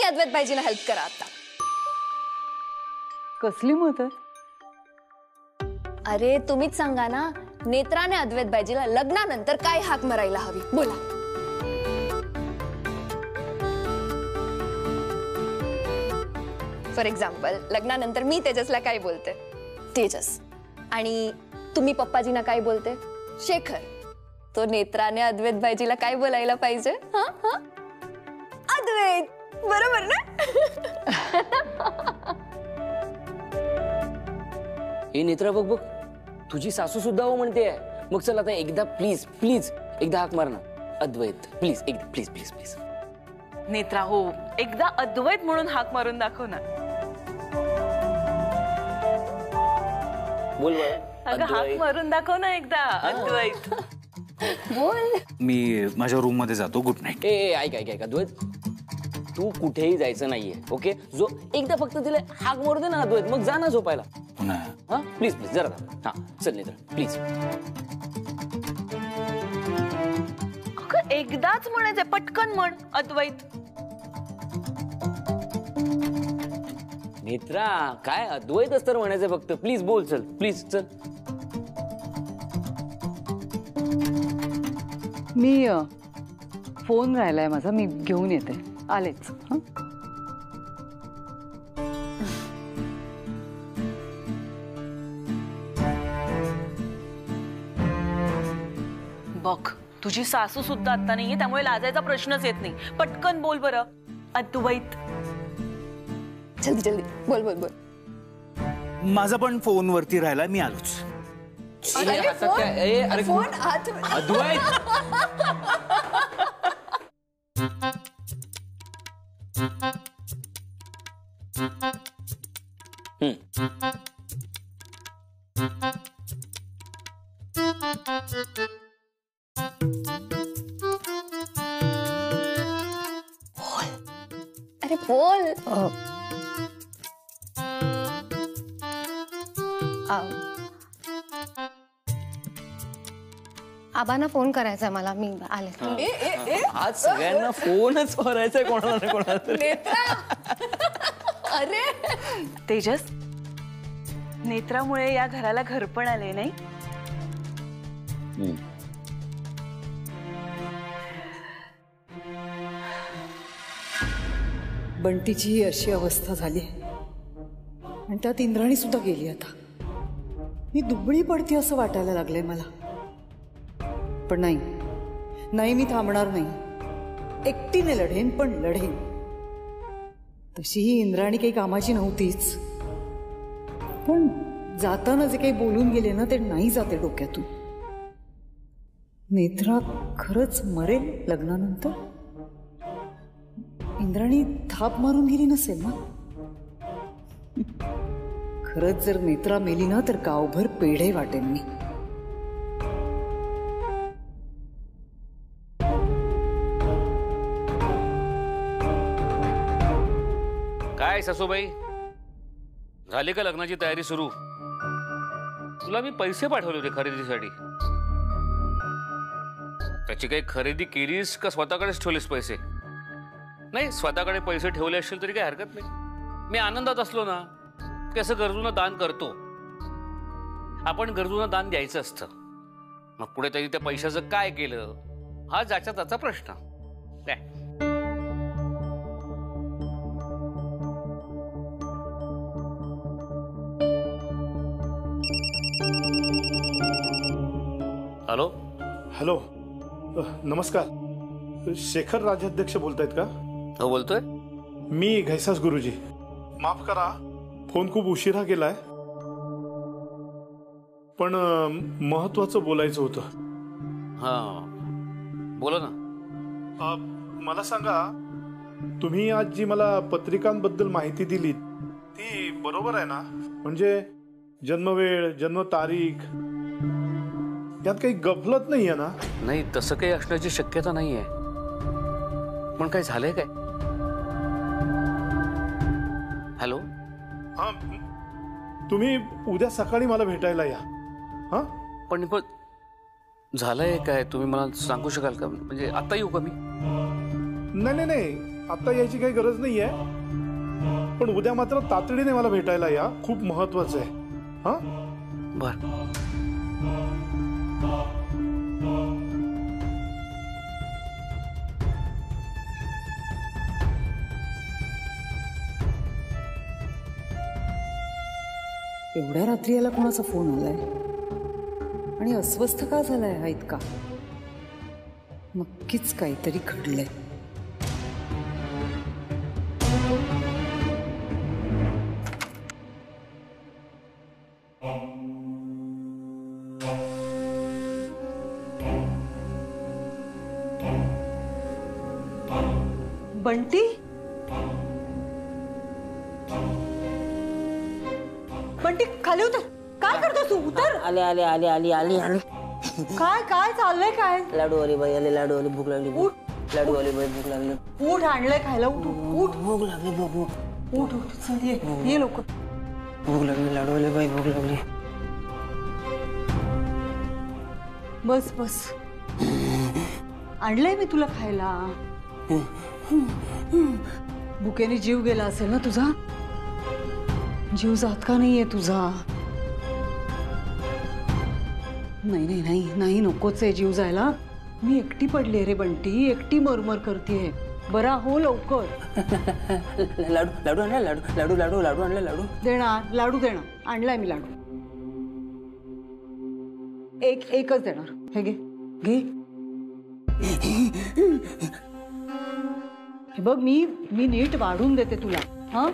अद्वैत भाईजींना help करा आता. कसली मदत? अरे तुम्हीच सांगा ना, नेत्राने अद्वैत भाईजीला लग्नानंतर काय हाक मारायला हवी, बोला. फॉर एक्झाम्पल, लग्नानंतर मी तेजसला काय बोलते? तेजस. आणि तुम्ही पप्पाजींना काय बोलते? शेखर. तो नेत्राने अद्वैत भाईजीला काय बोलायला पाहिजे? अद्वैत. बरोबर ना? हे नेत्रा बघ बघ, तुझी सासू सुद्धा हो म्हणते. मग चल आता एकदा प्लीज प्लीज एकदा हाक मार ना. अद्वैत प्लीज, एकदा प्लीज प्लीज प्लीज. नेत्रा हो, एकदा अद्वैत म्हणून हाक मारून दाखव ना. बोल अगं हाक मारून दाखव ना एकदा. अद्वैत बोल. मी माझ्या रूम मध्ये जातो. Good night. ए ऐक ऐक ऐक अद्वैत, तू कुठेही जायचं नाहीये. ओके, जो एकदा फक्त तिला हाक मारू दे ना अद्वैत, मग जा ना झोपायला. हा प्लीज प्लीज जरा. हा चल नेत्रा प्लीज. अगं एकदाच म्हणायचंय, पटकन म्हण अद्वैत. नेत्रा काय अद्वैतच तर म्हणायचं फक्त. प्लीज बोल, चल प्लीज चल. मी फोन राहिलाय माझा, मी घेऊन येते. आलेच. बघ, तुझी सासू सुद्धा आता नाहीये, त्यामुळे लाजायचा प्रश्नच येत नाही. पटकन बोल बरं अद्वैत. जल्दी जल्दी बोल बोल बोल. माझा पण फोन वरती राहिला, मी आलोच. अरे फोन हात. अद्वैत. अरे बोल. आबांना फोन करायचा मला, मी आले. आज सगळ्यांना फोनच करायचंय कोणाला ना कोणाला. नेत्रा. अरे तेजस, नेत्रामुळे या घराला घर पण आले नाही. बंटीची ही अशी अवस्था झाली आणि त्यात इंद्राणी सुद्धा गेली. आता मी दुबळी पडते असं वाटायला लागलंय मला. पण नाही नाही, मी थांबणार नाही. एकटीने लढेन, पण लढेन. तशी ही इंद्राणी काही कामाची नव्हतीच, पण जाताना जे काही बोलून गेले ना, ते नाही जाते डोक्यातून. नेत्रा खरंच मरेल लग्नानंतर? इंद्राणी थाप मारून गेली नसेल ना? खरंच जर नेत्रा मेली ना, तर गावभर पेढे वाटेन मी. काय सासूबाई, झाली का लग्नाची तयारी सुरू? तुला मी पैसे पाठवले होते खरेदीसाठी. त्याची काही खरेदी केलीस का स्वतःकडेच ठेवलेस पैसे? नाही, स्वतःकडे पैसे ठेवले असतील तरी काही हरकत नाही. मी आनंदात असलो ना, की असं गरजूंना दान करतो. आपण गरजूंना दान द्यायचं असतं. मग पुढे त्यांनी त्या पैशाचं काय केलं हा ज्याच्या त्याचा प्रश्न. काय हॅलो हॅलो, नमस्कार. शेखर राजाध्यक्ष बोलतायत का? हो बोलतोय. मी घैसास गुरुजी. माफ करा, फोन खूप उशिरा केलाय, पण महत्वाचं बोलायचं होतं. हा बोला ना. मला सांगा, तुम्ही आज जी मला पत्रिकांबद्दल माहिती दिली ती बरोबर आहे ना? म्हणजे जन्मवेळ, जन्म तारीख, त्यात काही गफलत नाहीये ना? नाही, तसं काही असण्याची शक्यता नाहीये. पण काय झालंय काय? हॅलो. हा, तुम्ही उद्या सकाळी मला भेटायला या. हा पण झालंय काय, तुम्ही मला सांगू शकाल का? म्हणजे आता येऊ का मी? नाही नाही नाही, आता यायची काही गरज नाहीये, पण उद्या मात्र तातडीने मला भेटायला या, खूप महत्वाचं आहे. हा बर. एवढ्या रात्री याला कोणाचा फोन आलाय आणि अस्वस्थ का झालाय हा इतका? नक्कीच काहीतरी घडलंय. बंटी, बंटी खाली उतर. काय करतोस तू? उतर. आले आले आले आली आली आली. काय काय चाललंय? काय लाडू आली बाई, आले लाडू आली, भूक लागली. उठ. लाडू आली बाई, भूक लागली. उठ, आणलंय खायला. उठ उठ भूक लागली बाबू. उठ उठ. चल ये लवकर. भूक लागली, लाडू आली बाई, भूक लागली. बस बस, आणलंय मी तुला खायला. भुकेने जीव गेला असेल ना तुझा? जीव जात का नाहीये तुझा? नाही नाही नाही नाही, नकोच आहे जीव जायला. मी एकटी पडले रे बंटी, एकटी मरमर करतेय. बरा हो लवकर. लाडू लाडू आणला, लाडू लाडू लाडू लाडू आणला. लाडू देणार, लाडू देणार. आणलाय मी लाडू. एकच देणार. हे घे घे. हे बघ, मी नीट वाढून देते तुला. हा,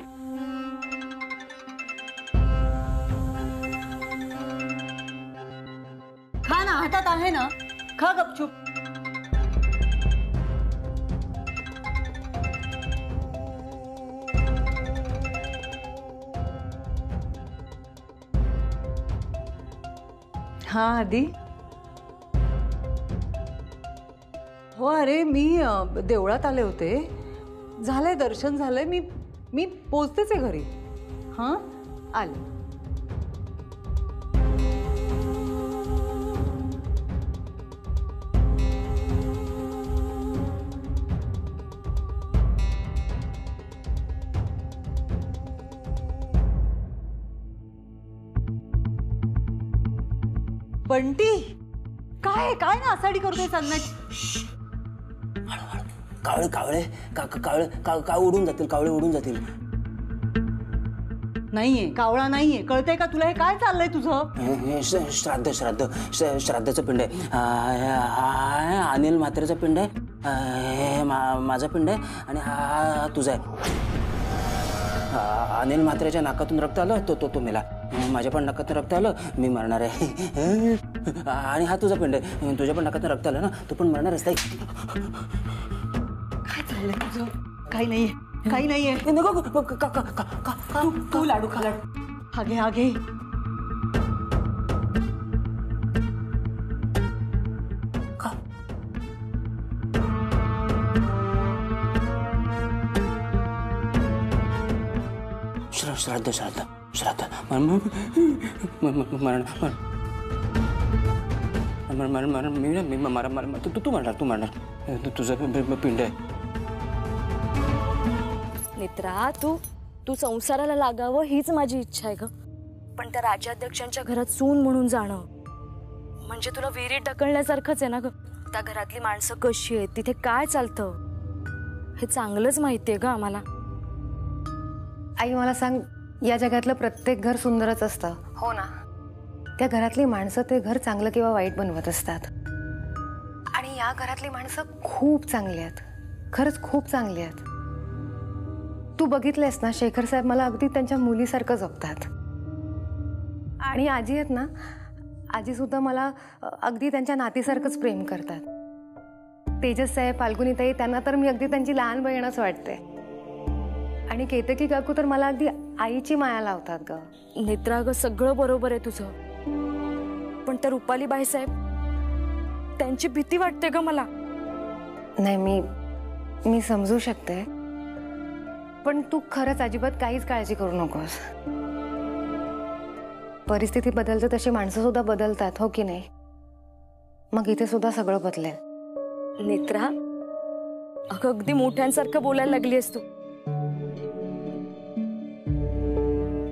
खा ना, हातात आहे ना, खा गपचूप. हा आधी. हो, अरे मी देवळात आले होते. झालंय दर्शन झालंय. मी पोचतेच आहे घरी. हा, आले. बंटी, काय काय ना आसाडी करतोय चालण्याची? कावळे कावळे कावळे कावळे उडून जातील, कावळे उडून जातील. नाहीये, कावळा नाहीये. कळतंय का तुला? हे काय चाललंय तुझं? श्राद्धाचं पिंड आहे. अनिल म्हात्रेचं पिंड आहे. माझा पिंड आहे आणि हा तुझा आहे. अनिल म्हात्रेच्या नाकातून रक्त आलं, तो मेला. माझ्या पण नाकातून रक्त आलं, मी मरणार आहे. आणि हा तुझा पिंड आहे. तुझ्या पण नाकातून रक्त आलं ना, तू पण मरणार आहेस. काय चाललंय तुझं? काही नाहीये, काही नाहीये. तू लाडू खा. लाडू हा घे, हा घे. श्राद्ध श्राद्ध श्राद्ध मरण तू मारणार तुझं पिंड आहे. नेत्रा, तू संसाराला लागावं हीच माझी इच्छा आहे ग. पण त्या राज्याध्यक्षांच्या घरात सून म्हणून जाणं म्हणजे तुला विहिरीत ढकलण्यासारखंच आहे ना ग. त्या घरातली माणसं कशी आहेत, तिथे काय चालतं, हे चांगलंच माहितीये ग आम्हाला. आई मला सांग, या जगातलं प्रत्येक घर सुंदरच असतं हो ना? त्या घरातली माणसं ते घर चांगलं किंवा वाईट बनवत असतात. आणि या घरातली माणसं खूप चांगली आहेत, खरंच खूप चांगली आहेत. तू बघितलेस ना, शेखर साहेब मला अगदी त्यांच्या मुलीसारखं जपतात. आणि आजी आहेत ना, आजी सुद्धा मला अगदी त्यांच्या नातीसारखंच प्रेम करतात. तेजस साहेब, फाल्गुनीताई, त्यांना तर मी अगदी त्यांची लहान बहीणच वाटते. आणि केतकी काकू तर मला अगदी आईची माया लावतात ग. नेत्रा ग, सगळं बरोबर आहे तुझं, पण त्या रुपाली बाई साहेब, त्यांची भीती वाटते ग मला. नाही, मी समजू शकते, पण तू खरंच अजिबात काहीच काळजी करू नकोस. परिस्थिती बदलते तशी माणसं सुद्धा बदलतात, हो की नाही? मग इथे सुद्धा सगळं बदलेल. नेत्रा, अगं अगदी मोठ्यांसारखं बोलायला लागली आहेस तू.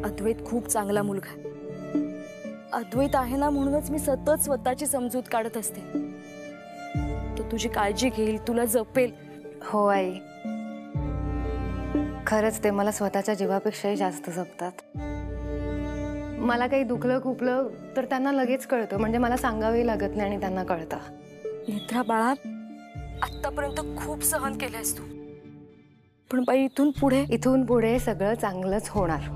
अद्वैत खूप चांगला मुलगा आहे. अद्वैत आहे ना म्हणूनच मी सतत स्वतःची समजूत काढत असते. तो तुझी काळजी घेईल, तुला जपेल. हो आई, खरंच ते मला स्वतःच्या जीवापेक्षाही जास्त जपतात. मला काही दुखलं खुपलं तर त्यांना लगेच कळतं, म्हणजे मला सांगावंही लागत नाही आणि त्यांना कळतं. नेत्रा बाळा, आतापर्यंत खूप सहन केलंयस तू, पण बाई इथून पुढे सगळं चांगलंच होणार.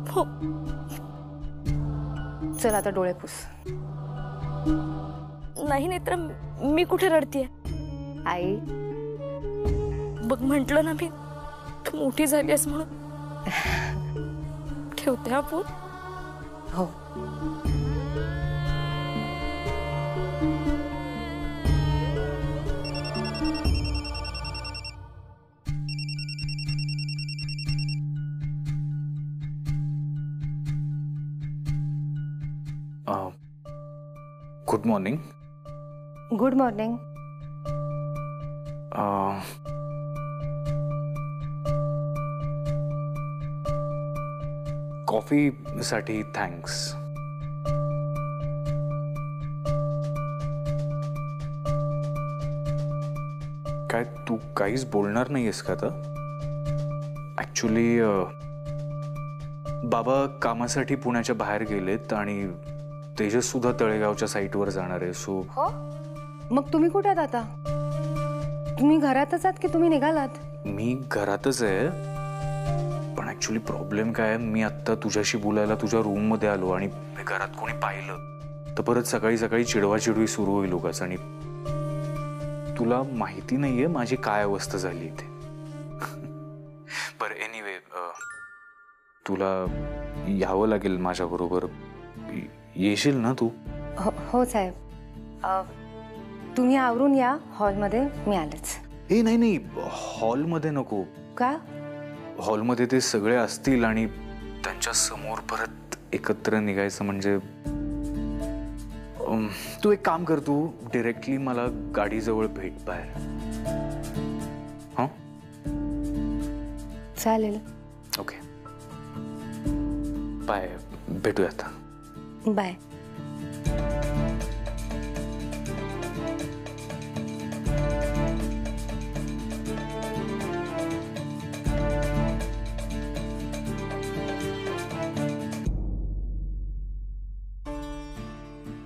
हो. चल आता डोळे पुस. नाही नेत्रा, मी कुठे रडतीये? आई बघ, म्हंटल ना मी, तू मोठी झाली आहेस म्हणून. ठेवते आपण. हो. Good morning. Good morning. कॉफीसाठी थँक्स. काय तू काहीच बोलणार नाहीयेस का आता? ऍक्च्युली बाबा कामासाठी पुण्याच्या बाहेर गेलेत आणि तेजस सुद्धा तळेगावच्या साईटवर जाणार आहे. सो हो, मग तुम्ही कुठे आहात आता? तुम्ही घरातच आहात की तुम्ही निघालात? मी घरातच आहे, पण ऍक्च्युली प्रॉब्लेम काय आहे, मी आत्ता तुझ्याशी बोलायला तुझ्या रूम मध्ये आलो आणि घरात कोणी पाहिलं तर परत सकाळी सकाळी चिडवाचिडवी सुरू होईल उगाच. आणि तुला माहिती नाहीये माझी काय अवस्था झाली इथे. बरं, एनिवे, तुला यावं लागेल माझ्या बरोबर. येशील ना तू? हो साहेब. तुम्ही आवरून या हॉलमध्ये, मी आलेच. हे नाही, हॉलमध्ये नको. का? हॉलमध्ये ते सगळे असतील आणि त्यांच्या समोर परत एकत्र निघायचं म्हणजे. तू एक काम कर, तू डिरेक्टली मला गाडीजवळ भेट बाहेर. हा, चालेल. Okay, bye. भेटूया आता. बाय.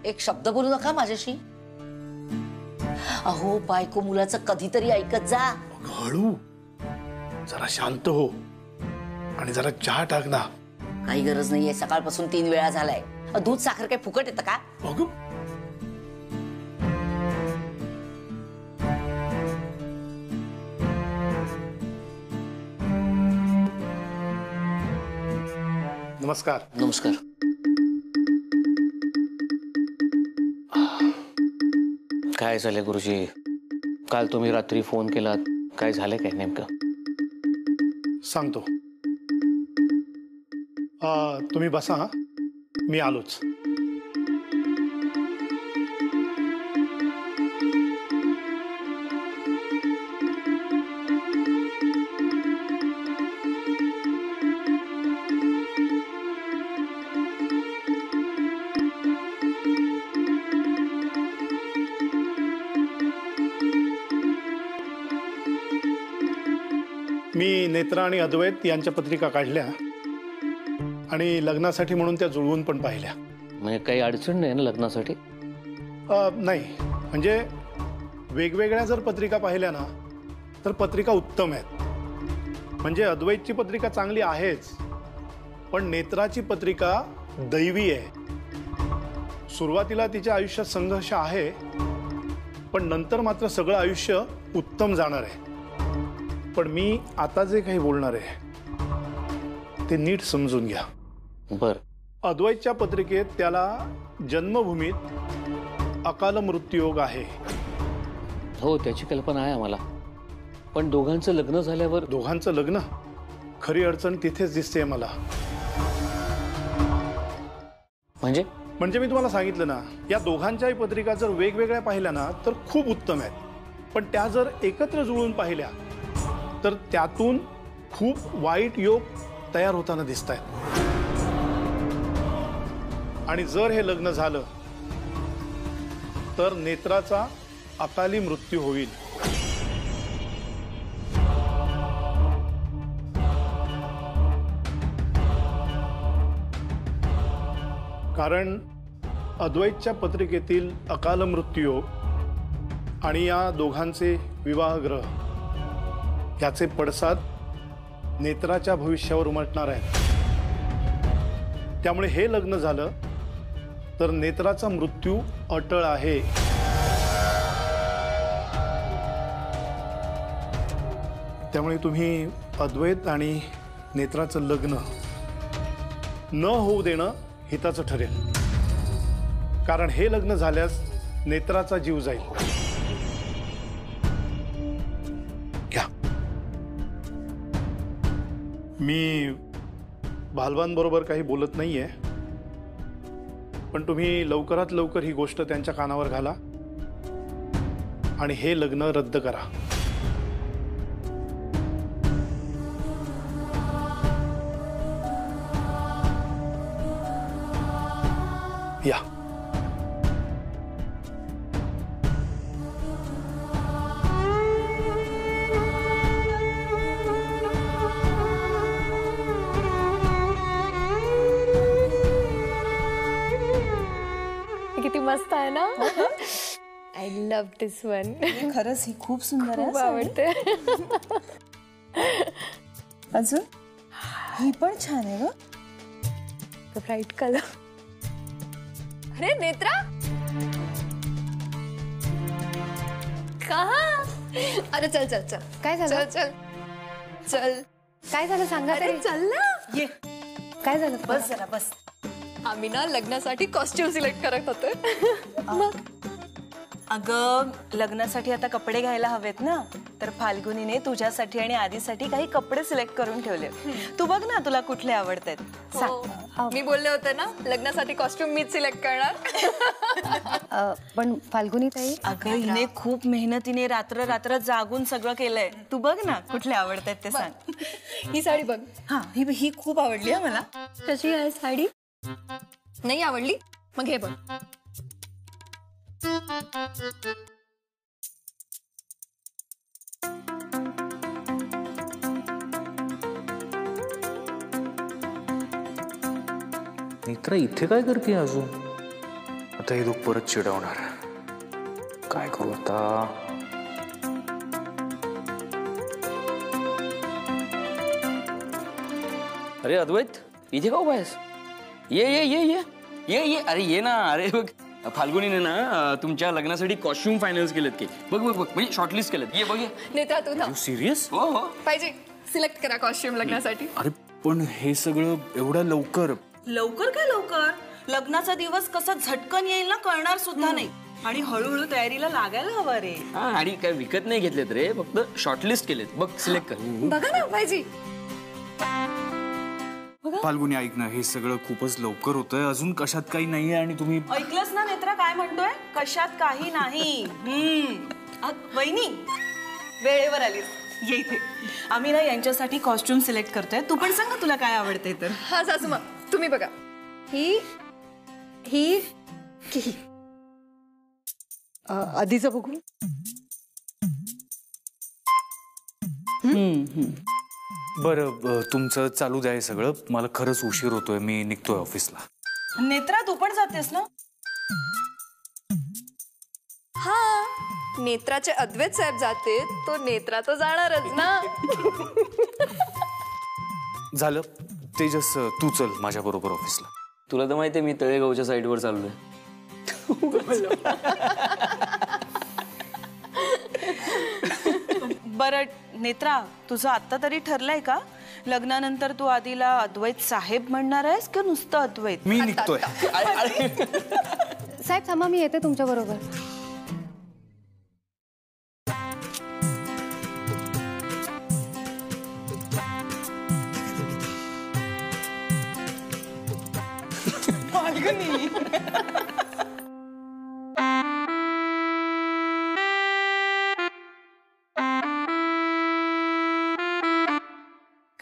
एक शब्द बोलू नका माझ्याशी. अहो, बायको मुलाचं कधीतरी ऐकत जा. हळू, जरा शांत हो आणि जरा चहा टाक ना. काही गरज नाहीये, सकाळपासून 3 वेळा झालाय. दूध साखर काही फुकट येतं का? अगं, नमस्कार. नमस्कार. काय झालंय गुरुजी? काल तुम्ही रात्री फोन केलात, काय झालंय काय नेमकं? सांगतो. तुम्ही बसा, हा, मी आलोच. मी नेत्रा आणि अद्वैत यांच्या पत्रिका काढल्या आणि लग्नासाठी म्हणून त्या जुळवून पण पाहिल्या. म्हणजे काही अडचण नाही ना लग्नासाठी? नाही, म्हणजे वेगवेगळ्या जर पत्रिका पाहिल्या ना तर पत्रिका उत्तम आहेत. म्हणजे अद्वैतची पत्रिका चांगली आहेच, पण नेत्राची पत्रिका दैवी आहे. सुरुवातीला तिच्या आयुष्यात संघर्ष आहे, पण नंतर मात्र सगळं आयुष्य उत्तम जाणार आहे. पण मी आता जे काही बोलणार आहे ते नीट समजून घ्या. बर. अद्वैतच्या पत्रिकेत त्याला जन्मभूमीत अकाल मृत्यूयोग आहे. हो, त्याची कल्पना आहे आम्हाला, पण दोघांचं लग्न झाल्यावर. दोघांचं लग्न? खरी अडचण तिथेच दिसते मला. म्हणजे मी तुम्हाला सांगितलं ना, या दोघांच्याही पत्रिका जर वेगवेगळ्या पाहिल्या ना तर खूप उत्तम आहेत. पण त्या जर एकत्र जुळून पाहिल्या तर त्यातून खूप वाईट योग तयार होताना दिसत आहेत. आणि जर हे लग्न झालं तर नेत्राचा अकाली मृत्यू होईल. कारण अद्वैतच्या पत्रिकेतील अकाल मृत्यू आणि या दोघांचे विवाहग्रह याचे पडसाद नेत्राच्या भविष्यावर उमटणार आहेत. त्यामुळे हे लग्न झालं तर नेत्राचा मृत्यू अटळ आहे. त्यामुळे तुम्ही अद्वैत आणि नेत्राचं लग्न न होऊ देणं हिताचं ठरेल. कारण हे लग्न झाल्यास नेत्राचा जीव जाईल. घ्या. मी भालवांबरोबर काही बोलत नाहीये, पण तुम्ही लवकरात लवकर ही गोष्ट त्यांच्या कानावर घाला आणि हे लग्न रद्द करा. या. किती मस्त आहे ना. I love this one. खरंच ही खूप सुंदर आहे. खूप आवडते. अजून ही पण छान आहे ग. Bright colour. अरे नेत्रा कहा. अरे चल चल चल. काय झालं? चल चल चल. काय झालं सांगा अरे तरी. चल ना. ये काय झालं? बस जरा बस. आम्ही ना लग्नासाठी कॉस्ट्यूम सिलेक्ट करत होते. मग अगं लग्नासाठी आता कपडे घ्यायला हवेत ना, तर फाल्गुनीने तुझ्यासाठी आणि आधीसाठी काही कपडे सिलेक्ट करून ठेवले. तू बघ ना तुला कुठले आवडतात. हो. मी बोलले होते ना लग्नासाठी कॉस्ट्यूम मीच सिलेक्ट करणार. पण फाल्गुनी ताई. अगं हिने खूप मेहनतीने रात्र रात्र जागून सगळं केलंय. तू बघ ना कुठले आवडतात ते सांग. ही साडी बघ. हा ही खूप आवडली आहे मला. कशी आहे साडी? नाही आवडली? मग हे बघ. नेत्रा इथे काय करते अजून? आता हे लोक परत चिडवणार. काय करू आता? अरे अद्वैत इथे का उभा आहेस? ये ये ये ये ये ये. अरे ये ना. अरे बघ फाल्गुनीने ना तुमच्या लग्नासाठी कॉस्ट्युम फायनल्स केलेत की. बघ बघ बघ म्हणजे शॉर्टलिस्ट केलेत. ये बघ ये. नेत्रा तू थांब. सिरियस? हो हो पाहिजे सिलेक्ट करा कॉस्ट्युम लग्नासाठी. अरे पण हे सगळं एवढ्या लवकर? लवकर काय लवकर. लग्नाचा दिवस कसा झटकन येईल ना कळणार सुद्धा नाही. आणि हळूहळू तयारीला लागायला हवं रे. हा आणि काय विकत नाही घेतलेत रे, फक्त शॉर्टलिस्ट केलेत. बघ सिलेक्ट कर. बघा ना पाहिजे. फाल्गुनी ऐक ना, हे सगळं खूपच लवकर होतंय. अजून कशात काही नाहीये आणि तुम्ही ऐकलंस ना नेत्रा काय म्हणतोय? कशात काही नाही. वहिनी वेळेवर आलीस. ये इथे. आम्ही ना यांच्यासाठी कॉस्ट्युम सिलेक्ट करतोय. तू पण सांग ना तुला काय आवडते तर. हा सासूमा तुम्ही बघा. ही ही ही आधीचं बघू. बरं तुमचं चालू द्या हे सगळं. मला खरंच उशीर होतोय. मी निघतोय ऑफिसला. नेत्रा तू पण जातेस ना? हा नेत्राचे अद्वैत साहेब जाते तो नेत्रा तर जाणारच ना. झालं तेजस, तू चल माझ्या बरोबर ऑफिसला. तुला तर माहितीये मी तळेगावच्या साईडवर चाललोय. बरं नेत्रा तुझं आत्ता तरी ठरलंय का लग्नानंतर तू आधीला अद्वैत साहेब म्हणणार आहेस का नुसतं अद्वैत? मी निघतोय. साहेब थांबा, मी येते तुमच्या बरोबर.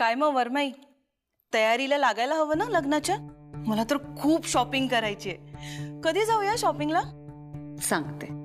काय मग वरमाई, तयारीला लागायला हवं ना लग्नाच्या? मला तर खूप शॉपिंग करायची आहे. कधी जाऊया शॉपिंगला? सांगते.